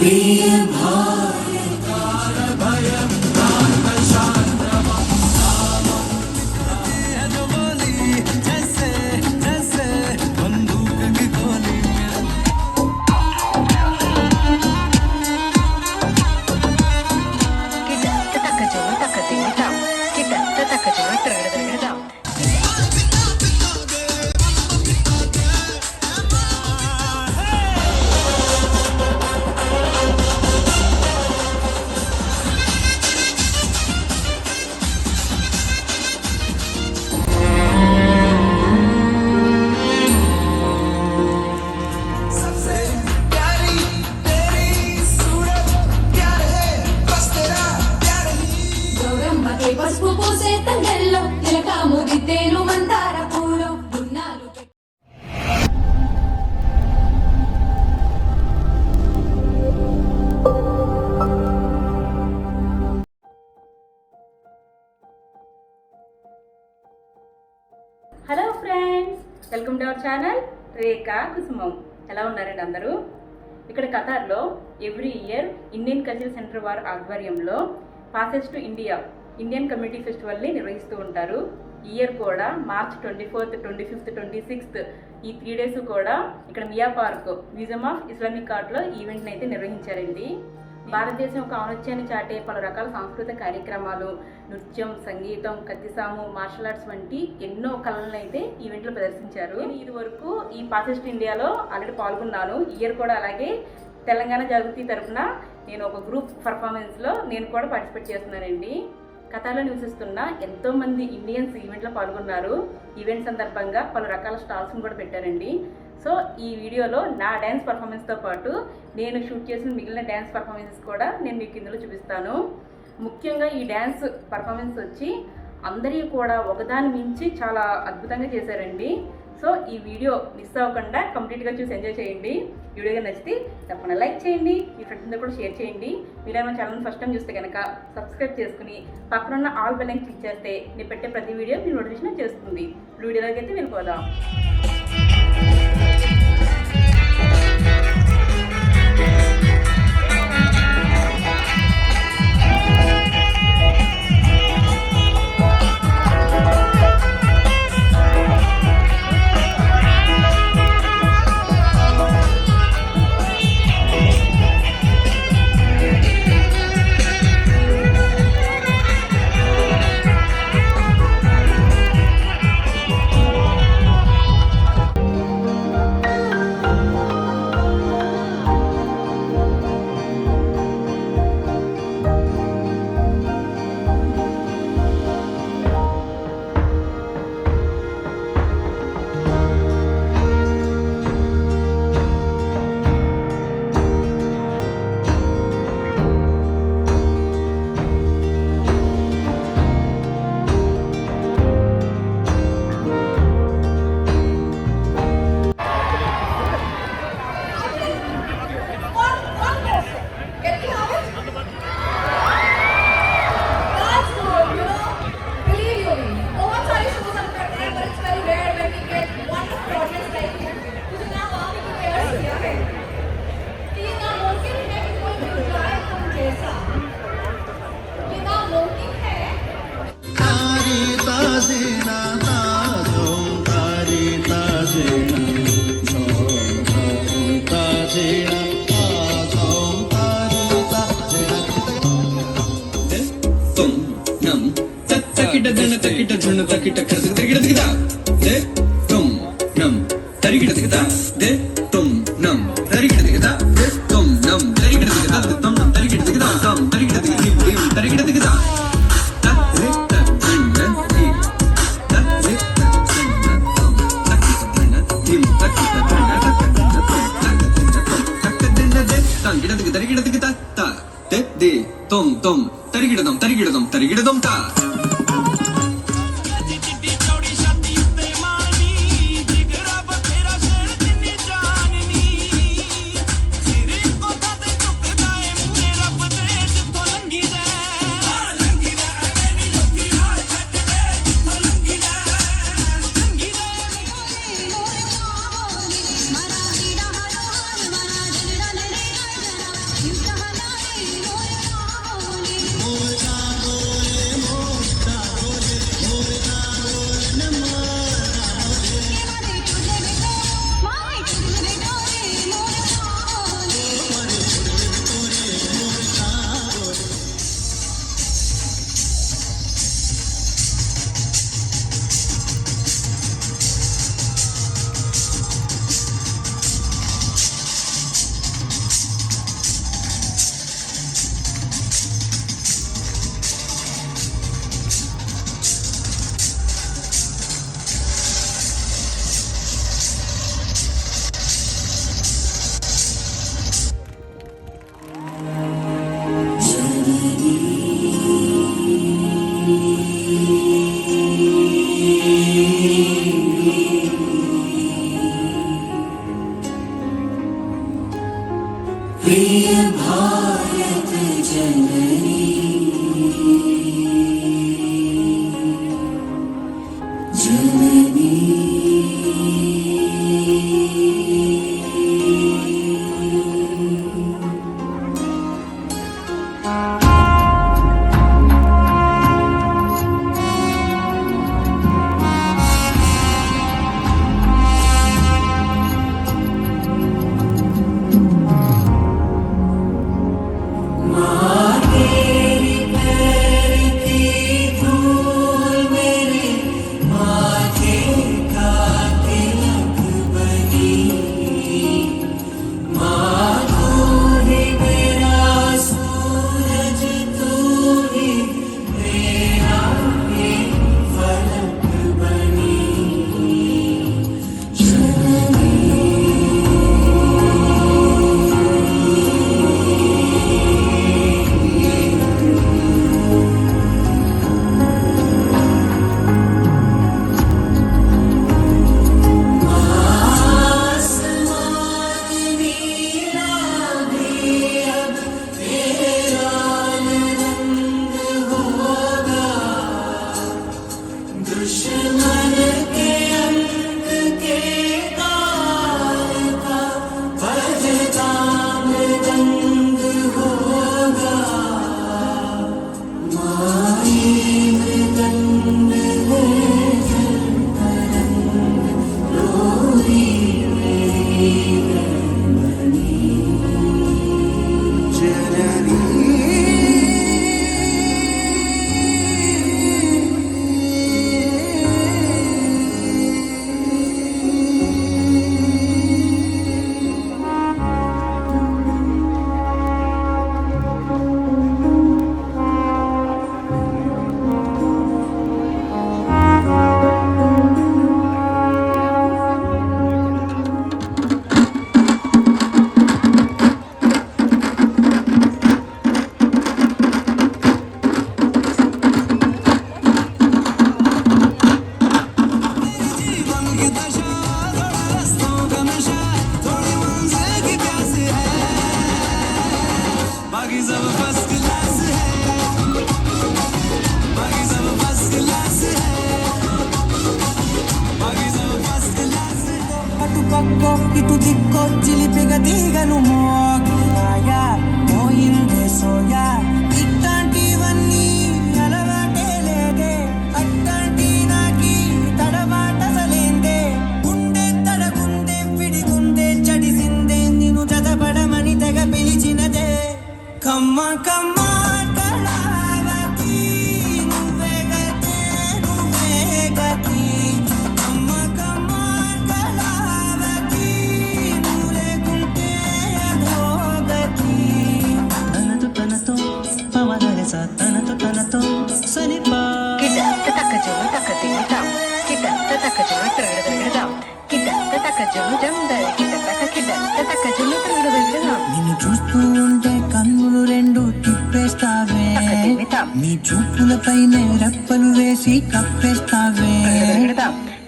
प्रिय भारत भयं hello friends, welcome to our channel Rekha Kusumam. ఎలా ఉన్నారండి అందరూ? ఇక్కడ ఖతార్లో every year Indian cultural centre వారి ఆధ్వర్యంలో passage to India Indian community ఫెస్టివల్ని నిర్వహిస్తూ ఉంటారు. ఈ ఇయర్ కూడా మార్చ్ 24th, 25th, 26th ఈ 3 days కూడా ఇక్కడ మియా పార్క్ మ్యూజియం ఆఫ్ ఇస్లామిక్ ఆర్ట్లో ఈవెంట్ని అయితే నిర్వహించారండి. భారతదేశం ఒక ఔన్నత్యాన్ని చాటే పలు రకాల సాంస్కృతిక కార్యక్రమాలు, నృత్యం, సంగీతం, కత్తిసాము, మార్షల్ ఆర్ట్స్ వంటి ఎన్నో కళలను అయితే ఈవెంట్లో ప్రదర్శించారు. నేను ఇది వరకు ఈ పాసెస్ టు ఇండియాలో ఆల్రెడీ పాల్గొన్నాను. ఈ ఇయర్ కూడా అలాగే తెలంగాణ జాగృతి తరఫున నేను ఒక గ్రూప్ పర్ఫార్మెన్స్లో నేను కూడా పార్టిసిపేట్ చేస్తున్నానండి. ఖతార్లో నివసిస్తున్న ఎంతోమంది ఇండియన్స్ ఈవెంట్లో పాల్గొన్నారు. ఈవెంట్ సందర్భంగా పలు రకాల స్టాల్స్ని కూడా పెట్టారండి. సో ఈ వీడియోలో నా డ్యాన్స్ పర్ఫార్మెన్స్తో పాటు నేను షూట్ చేసిన మిగిలిన డ్యాన్స్ పర్ఫార్మెన్సెస్ కూడా నేను మీకు ఇందులో చూపిస్తాను. ముఖ్యంగా ఈ డ్యాన్స్ పర్ఫార్మెన్స్ వచ్చి అందరికీ కూడా ఒకదాని మించి చాలా అద్భుతంగా చేశారండి. సో ఈ వీడియో మిస్ అవ్వకుండా కంప్లీట్గా చూసి ఎంజాయ్ చేయండి. వీడియోగా నచ్చితే తప్పకుండా లైక్ చేయండి, మీ ఫ్రెండ్స్తో కూడా షేర్ చేయండి. మీరు మన ఛానల్ ఫస్ట్ టైం చూస్తే కనుక సబ్స్క్రైబ్ చేసుకుని పక్కన ఉన్న ఆల్ బెల్ ఐకాన్ క్లిక్ చేస్తే నేను పెట్టే ప్రతి వీడియో మీరు నోటిఫికేషన్ చేస్తుంది. వీడియోలోకి అయితే వెళ్ళిపోదాం. తరిగిడదం తా అటుపక్కో ఇటు దిక్కో చిలిపిగ తీగను మోగినాయా మోయిందే సోయా ఇట్లాంటివన్నీ అలవాటే లేదే అట్లాంటి నాకి తడబాటసలేందే గుండె తడగుందే పిడిగుందే చడిసిందే నిన్ను చదపడమని తెగ పిలిచినదే కమ్మ కమ్మ కళావతి నువ్వే గతే నువ్వే గతి కమ్మ కమ్మ కళావతి నువ్వు లేకుంటే అధోగతి తనతో పవనరస తనతో సనిపా కిట తక్క జమ తక్క తింటాం కిట తక్క జమ తిరగడదాం కిట తక్క జమ జందరి కిట తక్క జమ తిరగడదాం నిన్ను చూస్తూ ఉంటే కన్నులు రెండు తిప్పేస్తావే నీ చూపులపైనే రెప్పలు వేసి కప్పేస్తావే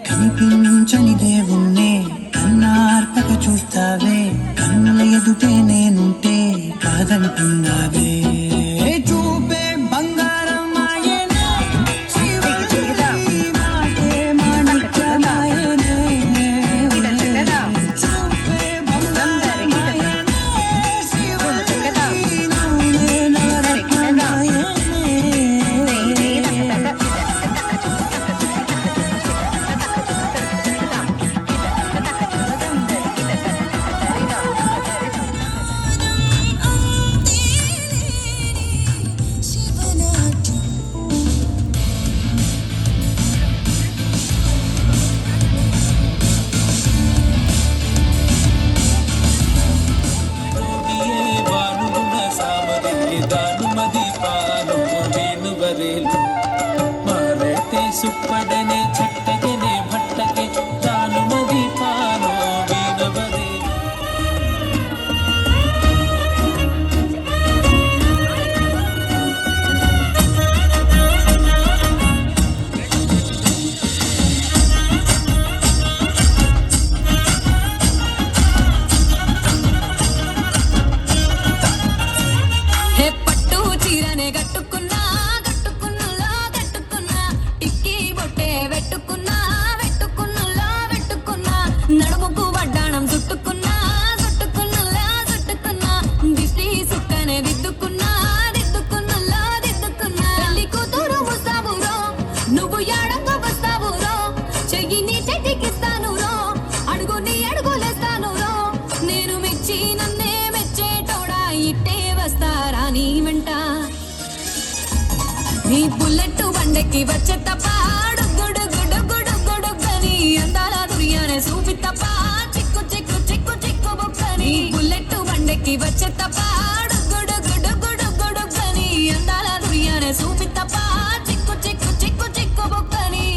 కనిపించని దేవుణ్ణే కన్నార్పక చూస్తావే కన్నుల ఎదుటే నేనుంటే కాదంటున్నావే చూపే బంగారం మాయనే శివుడి మాటే మాణిక్యమాయనే చూపే బంగారం మాయనే శివుడి నువ్వే నవరత్నమాయనే ಸುಪ್ಪಡನೆ ಚಟ್ಟಗೆನೆ ಭಟ್ಟಗೆ ತಾನು ಮದಿ ಪಾನೋ ಬೀನವರೇ హే పట్టు నీ బుల్లెట్ బండెక్కి వచ్చే తప్ప గుడుగుడుగుడుగుడుగుడుగని అందాల దుర్యానే చూపి తప్ప చిక్కు చిక్కు చిక్కు చిక్కు బుక్కని బుల్లెట్ బండెక్కి వచ్చే తప్ప గుడుగుడుగుడుగుడుగని అందాల దుర్యానే చూపి తప్ప చిక్కు చిక్కు చిక్కు చిక్కు బుక్కని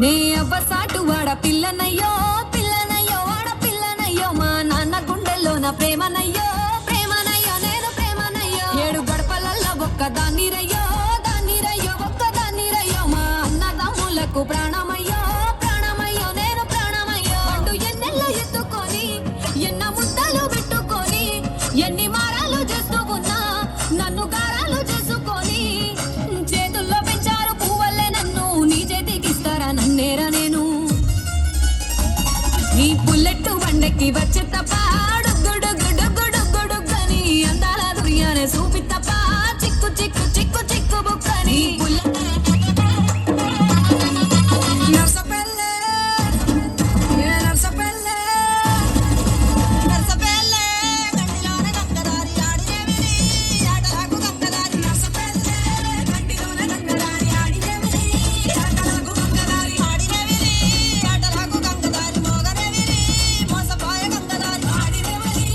నే అవ్వసాటు వాడ పిల్లనయ్యో పిల్లనయ్యో వాడ పిల్లనయ్యో మా నాన్న గుండెల్లో నా ప్రేమనయ్యో ప్రేమనయ్యో నేను ప్రేమనయ్యో 7 గడపలల్లో ఒక్క దాన్నిరయ్యో దాన్నిరయ్యో ఒక్క దాన్నిరయ్యో మా అన్నదమ్ములకు ప్రాణమయ్యో ప్రాణమయ్యో నేను ప్రాణమయ్యో అంటూ ఎన్నెల్లో ఎత్తుకొని ఎన్న ముద్దలు పెట్టుకొని ఎన్ని మారాలు చేస్తూ ఉన్నా నన్ను గారాలు చేసుకొని చేతుల్లో పెంచారు పువ్వల్లే నన్ను నీ చేతికిస్తారా నన్నేరా నేను నీ బుల్లెట్ బండెక్కి వచ్చే తప్ప గుడుగుడుగుడుగుడుగని అందాల దుర్యానే చూపి తప్ప చిక్కు చిక్కు చిక్కు చిక్కు బుక్కని నర్సపల్లె నర్సపల్లె నర్సపల్లె గండిలోనే గంగదారి ఆడినేవిరి ఆటలాగు గంగదారి నర్సపల్లె గండిలోనే గంగదారి ఆడినేవిరి ఆటలాగు గంగదారి ఆడినేవిరి ఆటలాగు గంగదారి మోగనేవిరి మోసపోయే గంగదారి ఆడినేవిరి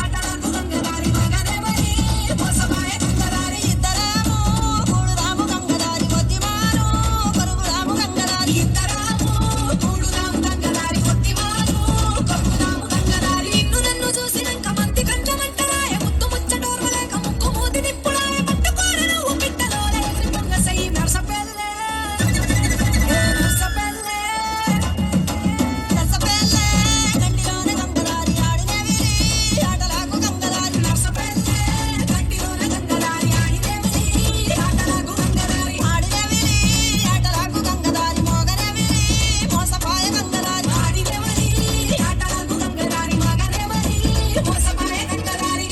ఆటలాగు గంగదారి మోగనేవిరి మోసపోయే గంగదారి ఇద్దరాము కూడుదాము గంగదారి కొద్దిమాను కరుగుదాము గంగదారి ఇద్దరాము కూడుదాము గంగదారి కొద్దిమాను కరుగుదాము గంగదారి నిన్ను నన్ను చూసినంక మంతి కంచమంటరాయ ముత్తు ముచ్చటోర్వలేక ముక్కు మూతి నిప్పుడాయ పట్టుకోర నువ్వు పిట్టలోలే పొంగ సై నర్సపల్లె నర్సపల్లె నర్సపల్లె గండిలోనే గంగదారి ఆడినేవిరి ఆటలాగు గంగదారి నర్సపల్లె గండిలోనే గంగదారి ఆడినేవిరి ఆటలాగు గంగదారి ఆడినేవిరి ఆటలాగు గంగదారి మోగనేవిరి మోసపోయే గంగదారి ఆడినేవిరి ఆటలాగు గంగదారి మోగనేవిరి మోసపోయే గంగదారి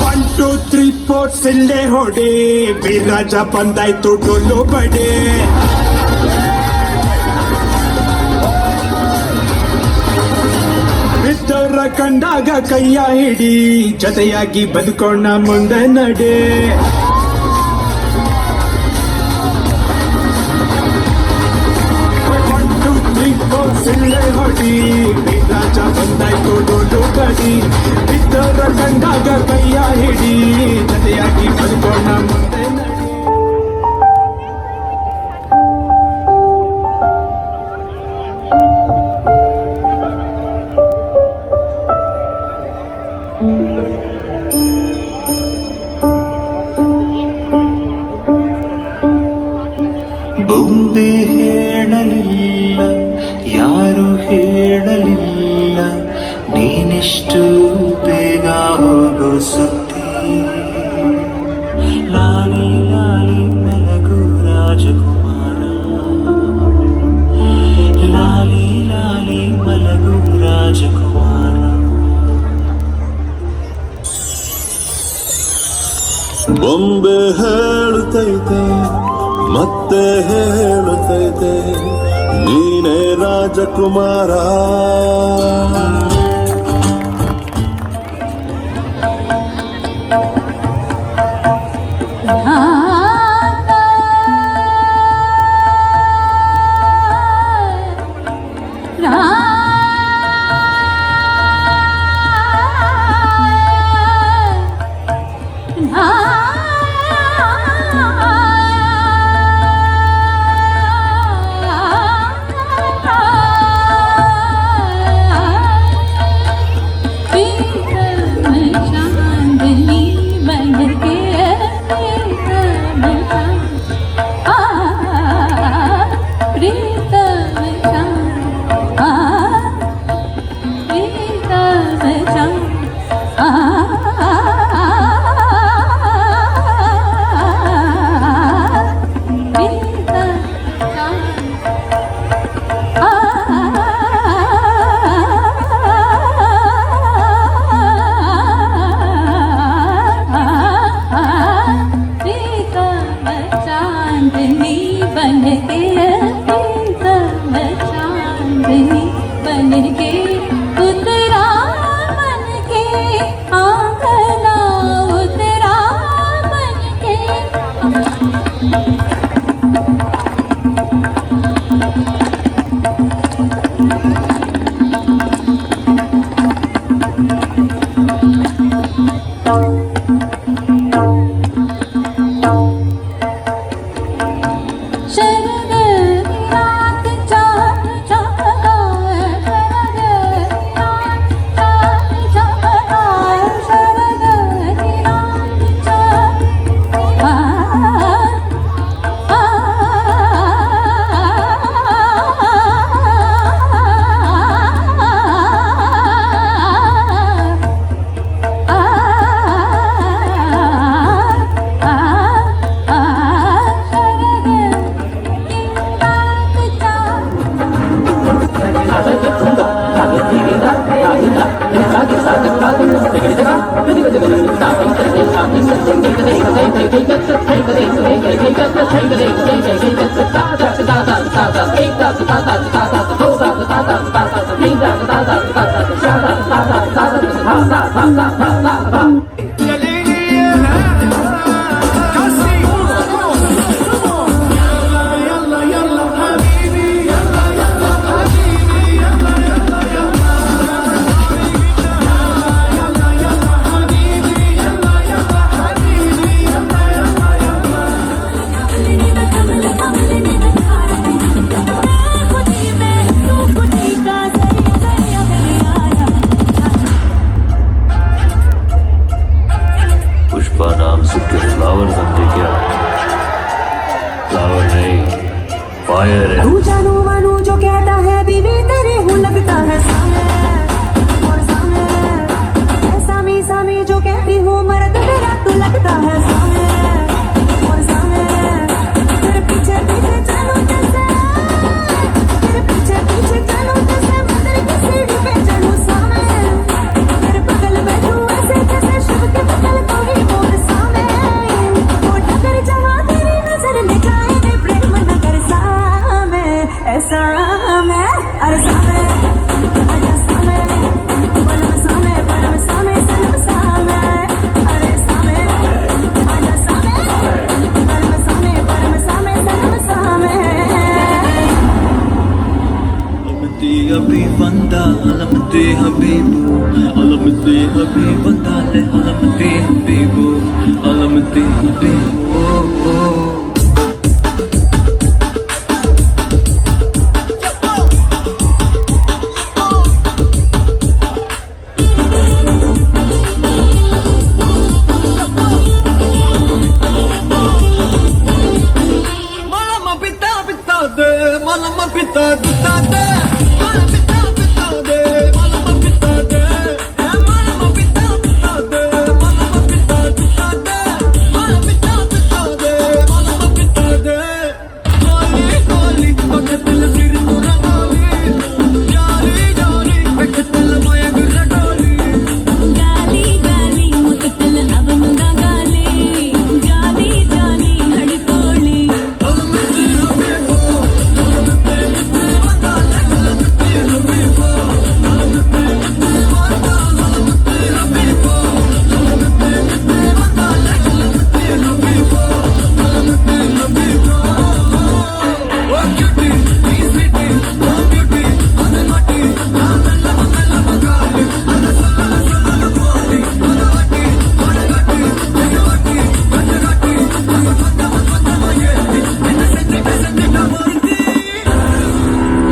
ಒನ್ ಟೂ ತ್ರೀ ಫೋರ್ ಸಿಲ್ಲೆ ಹೊಡೆ ವಿರಾಜ ಬಂದಾಯ್ತು ಡೊಳ್ಳು ಬಡೆ ಬಿದ್ದವರ ಕಂಡಾಗ ಕೈಯ ಹಿಡಿ ಜೊತೆಯಾಗಿ ಬದುಕೋಣ ಮುಂದೆ ನಡೆ ಒನ್ ಟೂ ತ್ರೀ ಫೋರ್ ಸಿಲ್ಲೆ ಹೊಡಿ ವಿರಾಜ ಬಂದಾಯ್ತು ಡೊಳ್ಳು ಬಡಿ ಬಿದ್ದವರ ಕಂಡಾಗ ಕೈಯ ಹಿಡಿ ಜೊತೆಯಾಗಿ ಬದುಕೋಣ ಮುಂದೆ ನಡೆ ಬೊಂಬೆ ಹೇಳಲಿಲ್ಲ ಯಾರು ಹೇಳಲಿಲ್ಲ ನೀನಿಷ್ಟು ಬೇಗ ಹೋಗೋ ಸುದ್ದಿ ಲಾಲಿ ಲಾಲಿ ಮಲಗು ರಾಜಕುಮಾರ ಲಾಲಿ ಲಾಲಿ ಮಲಗು ರಾಜಕುಮಾರ ಬೊಂಬೆ ಹೇಳುತ್ತೈತೆ ಮತ್ತೆ ಹೇಳುತ್ತೈತೆ ನೀನೇ ರಾಜಕುಮಾರ पुष्पा नाम सुन के फ्लावर समझे क्या? फ्लावर नहीं, फायर है। तू जानू मानू जो कहता है बीवी तेरी हूँ लगता है सामे और सामे सामी सामी जो कहती हूँ मर्द मेरा तू लगता है सामे और सामे तेरे पीछे पीछे चलो जैसे तेरे पीछे पीछे चलो जैसे मैं तेरे की सीढ़ी पे चढ़ूं सामे तेरे बगल बैठूं ऐसे जैसे शिव के बगल कोई मोर सामे वो ठकर जवा तेरी नजर ले जाए रे प्रेम नगर सामे ऐसा मैं अरे सामे अरे सामे परम सामे परम सामे सनम सामे अरे सामे अरे सामे परम सामे सनम सामे Alamati Habib Vanda, Alamati Habibu, Alamati Habib Vanda, Alamati Habibu, Alamati Habibu. Oh, oh. Malama pita pita de, malama pita pita de, malama pita pita de, malama pita de, malama pita pita de, malama pita pita de, malama pita pita de, malama pita de. Kali kali, pakatil sir turangali, jari jari, pakatil maya gurratali. गाली गाली मुतकल अवनुगा गाली जाली जाली हड़कोली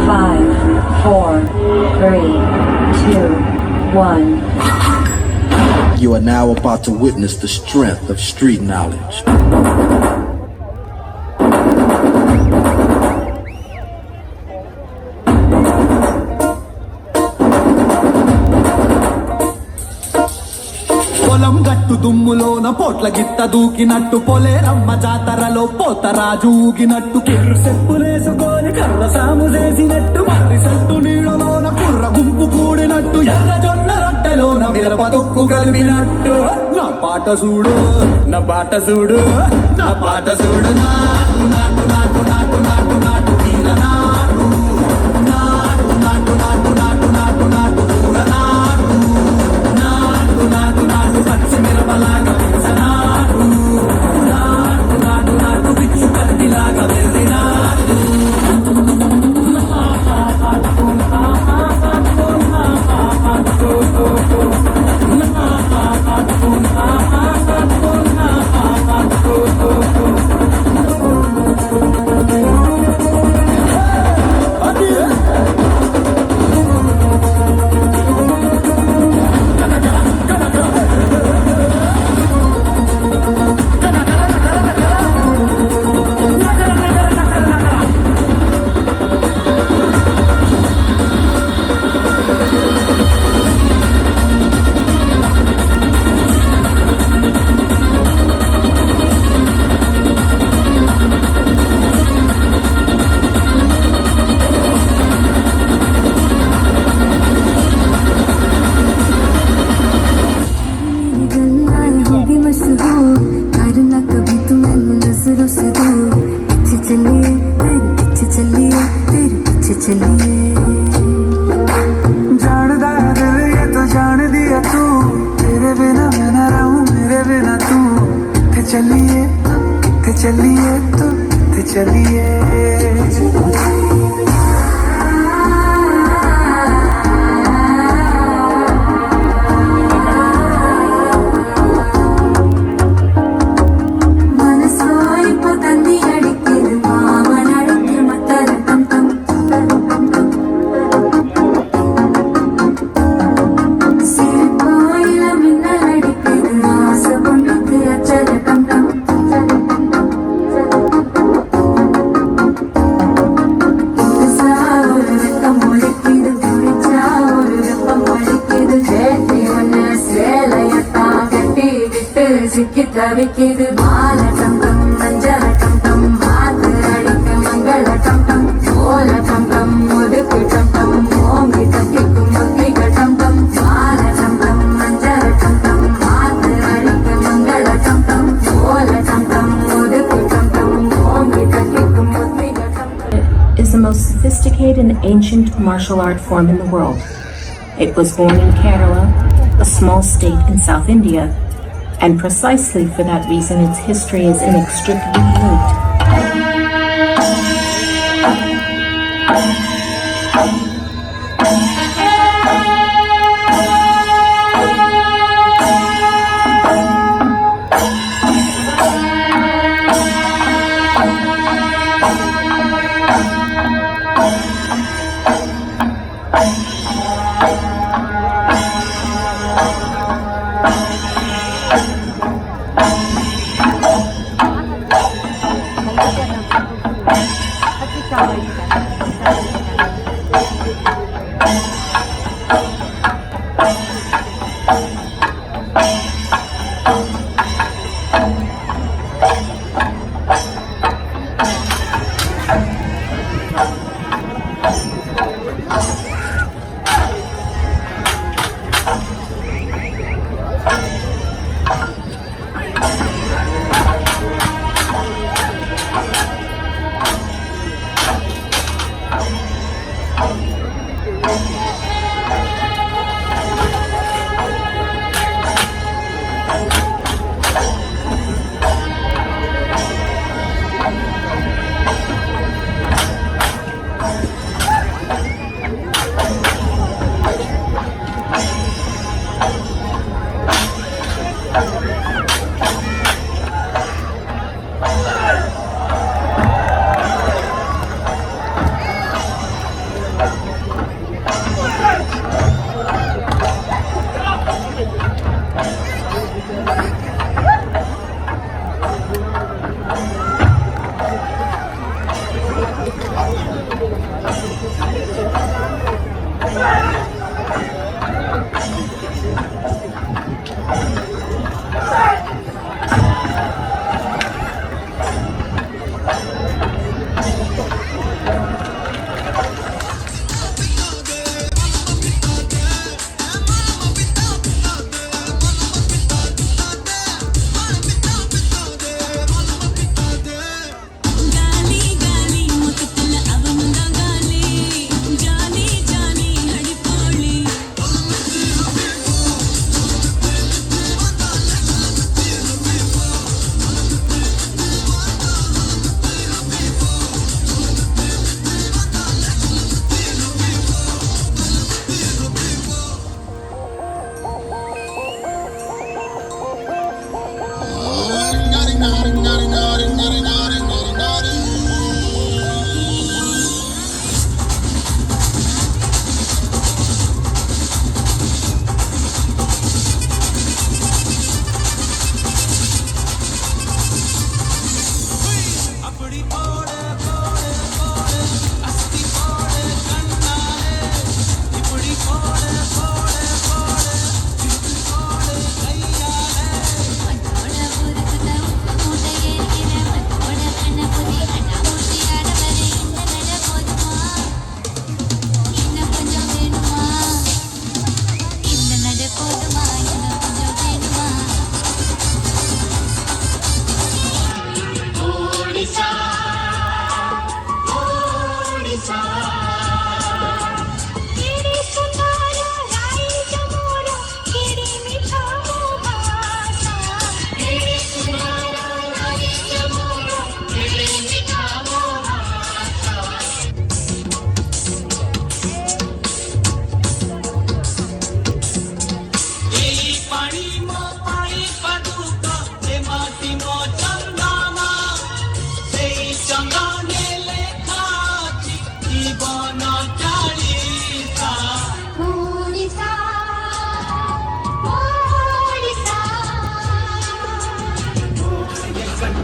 Five, four, three, two, one. You are now about to witness the strength of street knowledge. పొలం గట్టు దుమ్ములోన పోట్ల గిత్త దూకినట్టు పొలేరమ్మ జాతరలో పోతరాజు ఊగినట్టు కిర్రు చెప్పులేసుకొని కర్ర సాము చేసినట్టు మర్రి సట్టు నీళ్ళలోన కుర్ర గుంపు కూడినట్టు ఎర్ర జొన్న రొట్టెలోన మిరప తొక్కు కలిపినట్టు నా పాట చూడు నా పాట చూడు నా పాట చూడు నాటు నాటు నాటు నాటు నాటు నాటు తీర నాటు నాటు నాటు నాటు నాటు నాటు నాటు పూల నాటు నాటు నాటు నాటు పచ్చి మిరపలాగా నాటు నాటు నాటు నాటు పిచ్చు కత్తిలాగా వెర్రి నాటు नजरों से दूर पीछे चलिए तेरे पीछे चलिए तेरे पीछे चलिए जानदा है दिल ये तो जान दिया तू तेरे बिना मैं ना रहूं मेरे बिना तू किथे चलिए तू किथे चलिए മനസ്സോയി പൊതന്നി അടിക്കിത് മാമൻ അടിക്കിൽ മത്തരട്ടം തം സിരിപ്പോയില മിന്നൽ അടിക്കിത് ആസ പൊണ്ணுக்கு അച്ചരട്ടം തം புதுசா ஒரு வெக்கம் ஒழிக்குது புடிச்சா ஒரு வெப்பம் ஒழிக்குது கேட்டி ஒன்னு சேலையத்தான் கட்டி விட்டு சிக்கி தவிக்குது மாலட்டம் டம் மஞ்சளட்டம் டம் மாத்து அடிக்க மங்களட்டம் டம் ஓலட்டம் டம் ஒதுக்கு டம் டம் ஓங்கி தட்டிக்கும் முத்தி கட்டம் டம் மாலட்டம் டம் மஞ்சளட்டம் டம் மாத்து அடிக்க மங்களட்டம் டம் ஓலட்டம் டம் ஒதுக்கு டம் டம் ஓங்கி தட்டிக்கும் முத்தி கட்டம் is the most sophisticated and ancient martial art form in the world. It was born in Kerala, a small state in South India, and precisely for that reason its history is inextricably linked.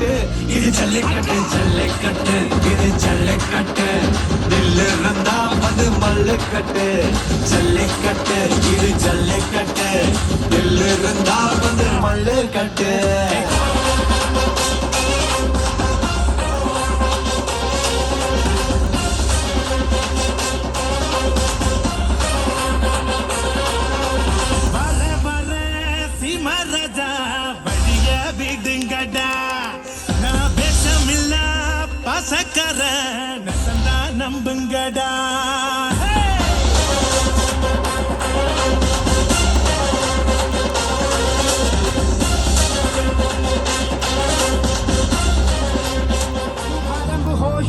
கட்டு இது ஜல்லிக்கட்டு ஜல்லிக்கட்டு இது ஜல்லிக்கட்டு தில்லு இருந்தா வந்து மல்லுக்கட்டு ஜல்லிக்கட்டு இது ஜல்லிக்கட்டு தில்லு இருந்தா வந்து மல்லுக்கட்டு பசக்கர நசந்தா நம்புங்கடா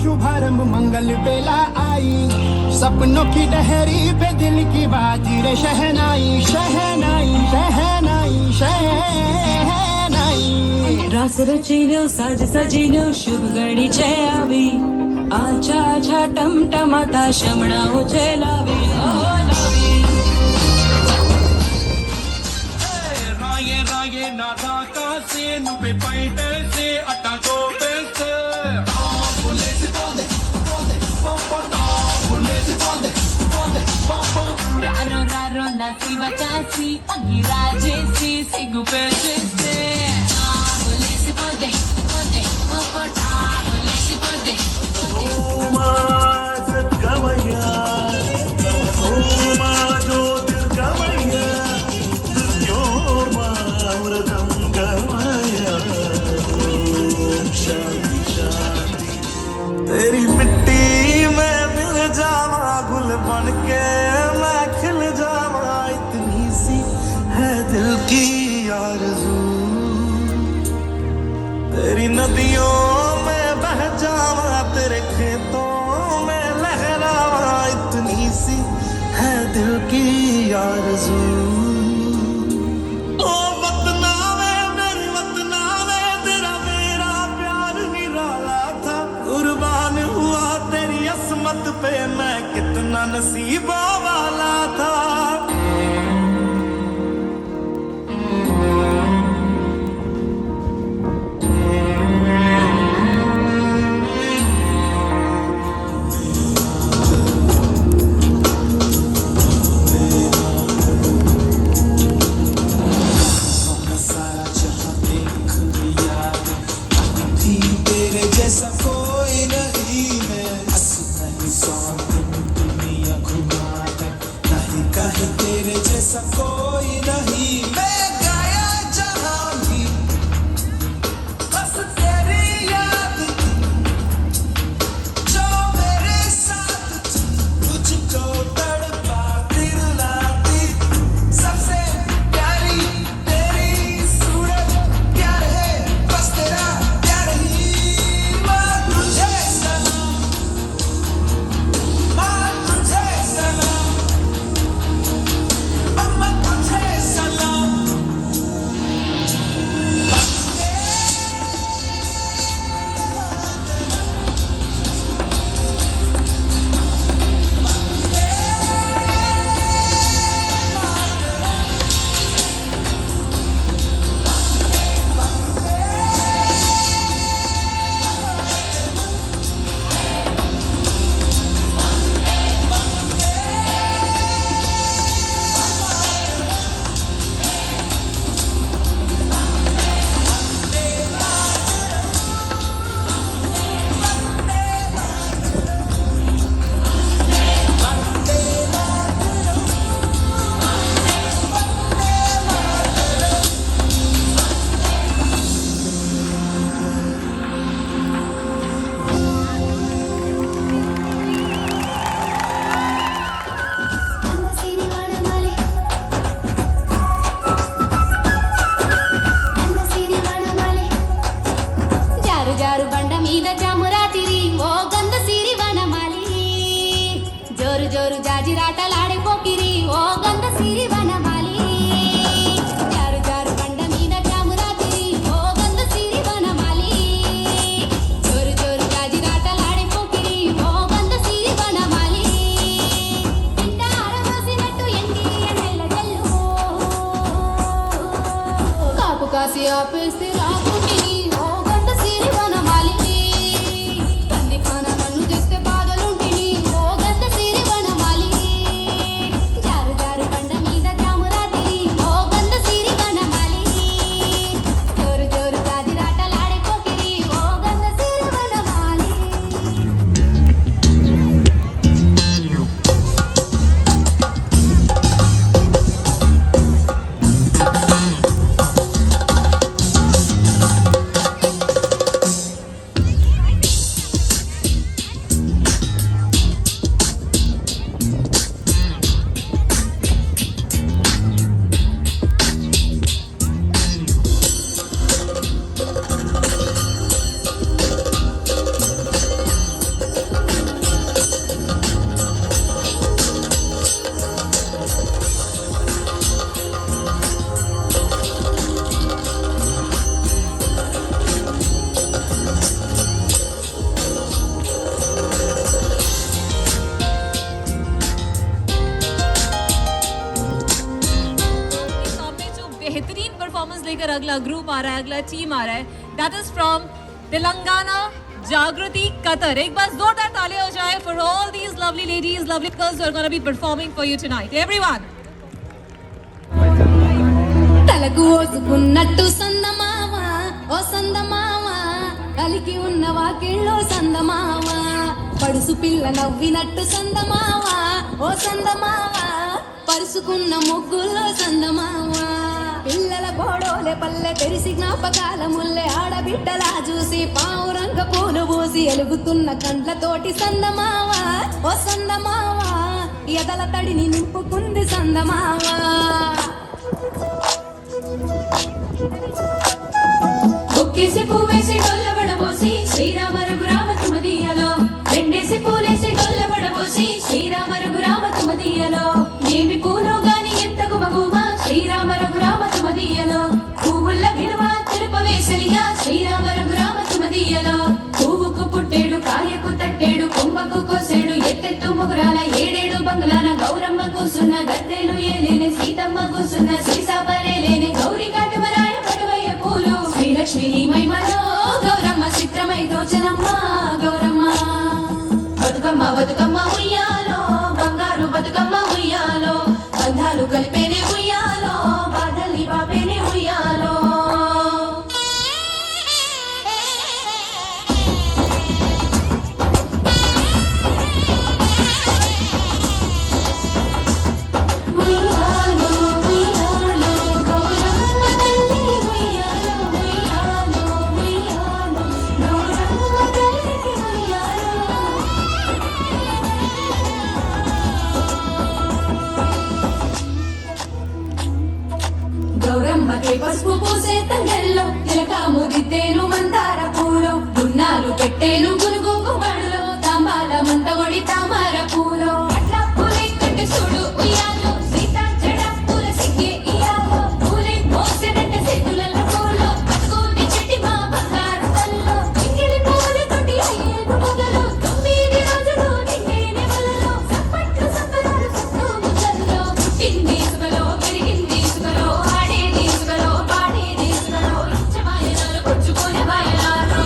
शुभारंभ मंगल बेला आई सपनों की डहरी पे दिल की बाजी रे शहनाई शहनाई शहनाई शहनाई रास रचिलो साज सजिलो शुभ घड़ी छे आवी आछा आछा टमटमाता शमणाओ छे लावी ओ लावी राये राये नादा का से नुबे पैटे से अटा को पेसे Raro raro nasi bachasi Agira jesi sigu pechese Bolesi pode pode popota Bolesi pode Oma Satkamaya Oma Jyotirgamaya Duryoma Mradam Gamaya Shanti Shanti Teri mitti mein mil jawa gul banke मैं खिल जावा इतनी सी है दिल की आरज़ू तेरी नदियों में बह जावा तेरे खेतों में लहरावा इतनी सी है दिल की आरज़ू ओ वतना मेरी वतना तेरा मेरा प्यार निराला था कुर्बान हुआ तेरी असमत पे मैं कितना नसीबों वाला था सारा जहां देख लिया थी तेरे जैसा कोई नहीं मैं हंस नहीं सौ दुनिया घुमा नहीं कहीं तेरे जैसा कोई नहीं मैं गाया जहां भी बस तेरी याद थी जो मेरे साथ थी मुझको तड़पा दिल लाती सबसे प्यारी तेरी सूरत प्यार है बस तेरा प्यार ही मां तुझे सनम मां तुझे सनम अम्मा तुझे सनम జారు జారు బండ మీద జామురాతిరి ఓ గంధ సిరి వనమాలి జోరు జోరు జాజిరాటలాడే పోకిరి ఓ గంధ సిరి వనమాలి జారు జారు బండ మీద జామురాతిరి ఓ గంధ సిరి వనమాలి జోరు జోరు జాజిరాటలాడే పోకిరి ఓ గంధ సిరి వనమాలి ఇంట ఆరవసినట్టు ఎండి నెల్ల జల్లు కాపు కాసి ఆపేస్తే రాకుంటిని ఓ గంధ సిరి अगला ग्रुप आ रहा है, अगला टीम आ रहा है. That is from Telangana, Jagriti, Qatar. एक बार जोरदार तालियां हो जाए for all these lovely ladies, lovely girls who are going to be performing for you tonight. Everyone. తలకు ఓసుకున్నట్టు సందమామ ఓ సందమామ కలికి ఉన్న వాకిళ్ళో సందమామ పడుసు పిల్ల నవ్వినట్టు సందమామ ఓ సందమామ పరుసుకున్న ముగ్గుల్లో సందమామ పిల్లల గోడోలే పల్లె తెరిసి జ్ఞాపకాల ముల్లె ఆడబిడ్డలా చూసి పావురంగ పూలు పూసి ఎలుగుతున్న కండ్లతోటి సందమావ ఓ సందమావ ఎదల తడిని నింపుకుంది సందమావ ఒక్కేసి పువ్వేసి డొల్లబడబోసి శ్రీరామ రఘురామ తుమదీయలో రెండేసి పూలేసి డొల్లబడబోసి శ్రీరామ రఘురామ తుమదీయలో ఏమి పూలు గాని ఎంత గుమగుమ శ్రీరామ రఘురామ తుమదీయలో పువ్వుల విలువ తెలుపవేసలిగా శ్రీరామ రఘురామ తుమదీయలో పువ్వుకు పుట్టేడు కాయకు తట్టేడు కొమ్మకు కోసేడు ఎత్తెత్తు ముగురాల ఏడేడు బంగ్లాల గౌరమ్మ కూసున్న గద్దెలు ఏలేని సీతమ్మ కూసున్న సీసాపరే లేని గౌరీ కాటమరాయ పడవయ్య పూలు శ్రీలక్ష్మి మైమలో గౌరమ్మ చిత్రమై దోచనమ్మ గౌరమ్మ బతుకమ్మ బతుకమ్మ ఉయ్యాలో బంగారు బతుకమ్మ ఉయ్యాలో బంధాలు కలిపేనే ఉయ్యాలో బాధల్ని బాపేనే ఉయ్యాలో ఉయ్యాలో ఉయ్యాలో గౌరమ్మ తల్లి ఉయ్యాలో ఉయ్యాలో ఉయ్యాలో గౌరమ్మ తల్లికి ఉయ్యాలో గౌరమ్మకి పసుపు పూసే తంగెల్లో తిలక ముదితేను మందార పూలో గున్నాలు పెట్టేను గునుగు గుమ్మడిలో తాంబాల మంత ఒడి తామర పూలో అట్లా పూలే కట్టి చూడు ఉయ్యాలో సీత జడ పూల సిగ్గే ఇయాలో పూలే మోసెనంటే చేతులలో పూలో పట్టుకోని చెట్టి మా బంగారు తల్లో ఇంగిలి పూల తోటి అయ్యేను మొదలు 9 రోజులు నిండేనే వలలో సప్పట్లు సప్పరాలు సత్తు ముద్దల్లో పుట్టింది సుగలో పెరిగింది సుగలో ఆడేది సుగలో పాడేది సుగలో ఇచ్చ బాయనాలు పుచ్చుకోని బాయనాలు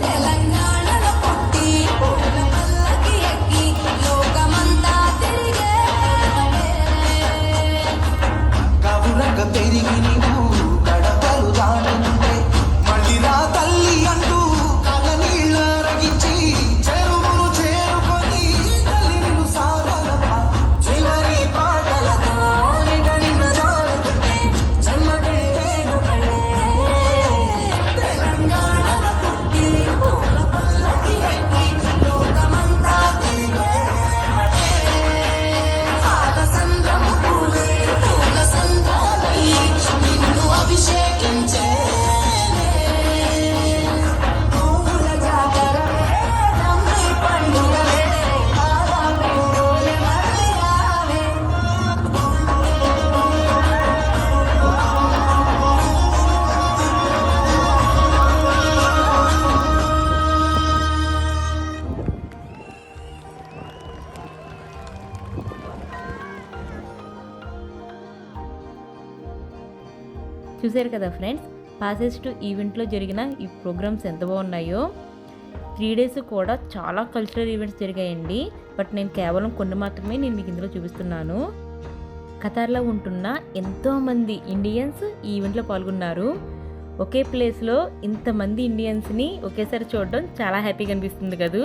తెలంగాణలో పుట్టి పూల పల్లకి ఎక్కి లోకమంతా తిరిగేవే. కవురక పెరిగి నీవు గడపలు దాటుతుంటే మళ్ళీ రా తల్లి అంటూ కళ్ళ నీళ్ళ రగించి చెరువును చేరుకొని తల్లిని సాగలమ్మ చివరి పాటలతో నిన్ను జారుతుంటే జన్మకే వేడుకలే. తెలంగాణలో పుట్టి పూల పల్లకి ఎక్కి లోకమంతా తిరిగేవే. పాలసంద్రము పూలే పూల సంద్రాలై నిన్ను అభిషేకించేనే. పూల జాతరలే నమ్మి పండుగలే కాదా పెండోలే మళ్ళీ రావే. చూశారు కదా ఫ్రెండ్స్, పాసెస్ టు ఈవెంట్లో జరిగిన ఈ ప్రోగ్రామ్స్ ఎంత బాగున్నాయో. 3 days కూడా చాలా కల్చరల్ ఈవెంట్స్ జరిగాయండి. బట్ నేను కేవలం కొన్ని మాత్రమే మీకు ఇందులో చూపిస్తున్నాను. ఖతార్లో ఉంటున్న ఎంతోమంది ఇండియన్స్ ఈ ఈవెంట్లో పాల్గొన్నారు. ఒకే ప్లేస్లో ఇంతమంది ఇండియన్స్ని ఒకేసారి చూడడం చాలా హ్యాపీగా అనిపిస్తుంది కదా.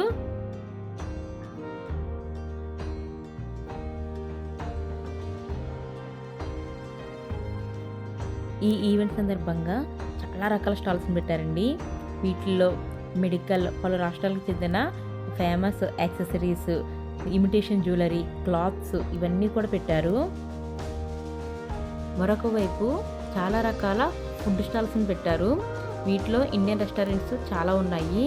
ఈ ఈవెంట్ సందర్భంగా చాలా రకాల స్టాల్స్ని పెట్టారండి. వీటిల్లో మెడికల్, పలు రాష్ట్రాలకు చెందిన famous accessories, imitation jewellery, clothes ఇవన్నీ కూడా పెట్టారు. మరొక వైపు చాలా రకాల ఫుడ్ స్టాల్స్ని పెట్టారు. వీటిలో ఇండియన్ రెస్టారెంట్స్ చాలా ఉన్నాయి.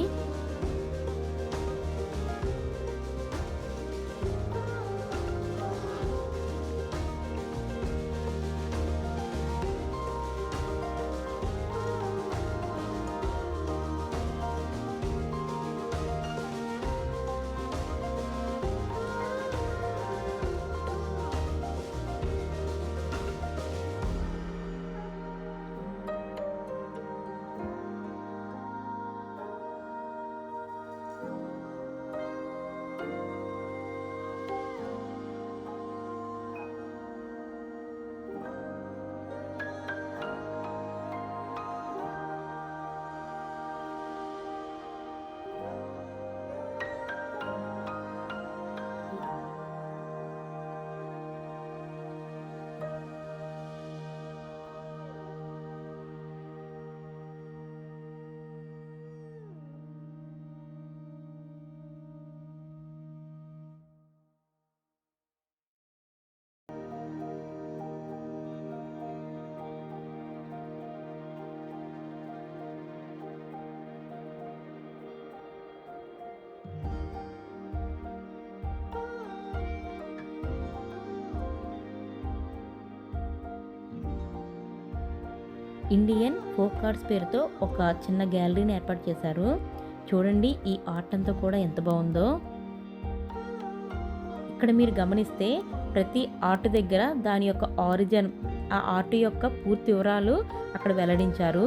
ఇండియన్ ఫోక్ ఆర్ట్స్ పేరుతో ఒక చిన్న గ్యాలరీని ఏర్పాటు చేశారు. చూడండి ఈ ఆర్ట్ అంతా కూడా ఎంత బాగుందో. ఇక్కడ మీరు గమనిస్తే ప్రతి ఆర్ట్ దగ్గర దాని యొక్క ఆరిజిన్, ఆ ఆర్ట్ యొక్క పూర్తి వివరాలు అక్కడ వెల్లడించారు.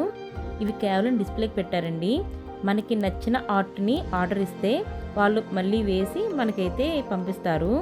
ఇవి కేవలం డిస్ప్లేకి పెట్టారండి. మనకి నచ్చిన ఆర్ట్ని ఆర్డర్ ఇస్తే వాళ్ళు మళ్ళీ వేసి మనకైతే పంపిస్తారు.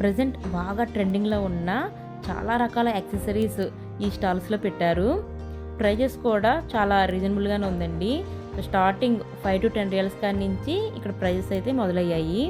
ప్రజెంట్ బాగా ట్రెండింగ్లో ఉన్న చాలా రకాల యాక్సెసరీస్ ఈ స్టాల్స్లో పెట్టారు. ప్రైజెస్ కూడా చాలా రీజనబుల్గానే ఉందండి. స్టార్టింగ్ 5 to 10 రియల్స్ కాడి నుంచి ఇక్కడ ప్రైజెస్ అయితే మొదలయ్యాయి.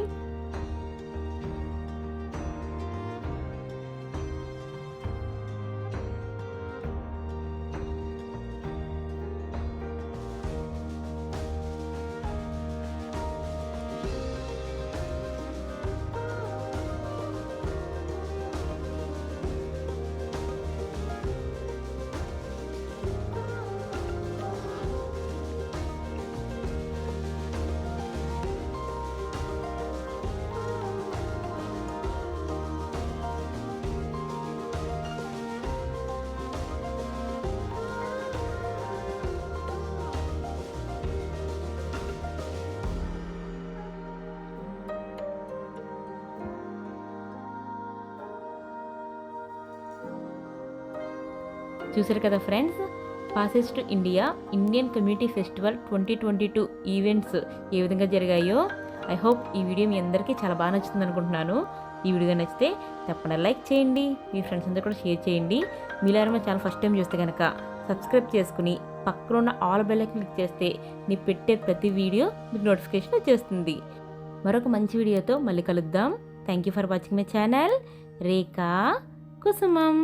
చూసారు కదా friends, passage to India Indian community festival 2022 events ఏ విధంగా జరిగాయో. ఐ హోప్ ఈ వీడియో మీ అందరికీ చాలా బాగా నచ్చుతుంది అనుకుంటున్నాను. ఈ వీడియో నచ్చితే తప్పకుండా లైక్ చేయండి, మీ ఫ్రెండ్స్ అందరూ కూడా షేర్ చేయండి. మీలారా మా ఛానల్ ఫస్ట్ టైం చూస్తే కనుక సబ్స్క్రైబ్ చేసుకుని పక్కన ఉన్న ఆల్ బెల్ ఐకాన్ క్లిక్ చేస్తే నీ పెట్టే ప్రతి వీడియో మీకు నోటిఫికేషన్ వచ్చేస్తుంది. మరొక మంచి వీడియోతో మళ్ళీ కలుద్దాం. Thank you for watching my channel Rekha కుసుమం.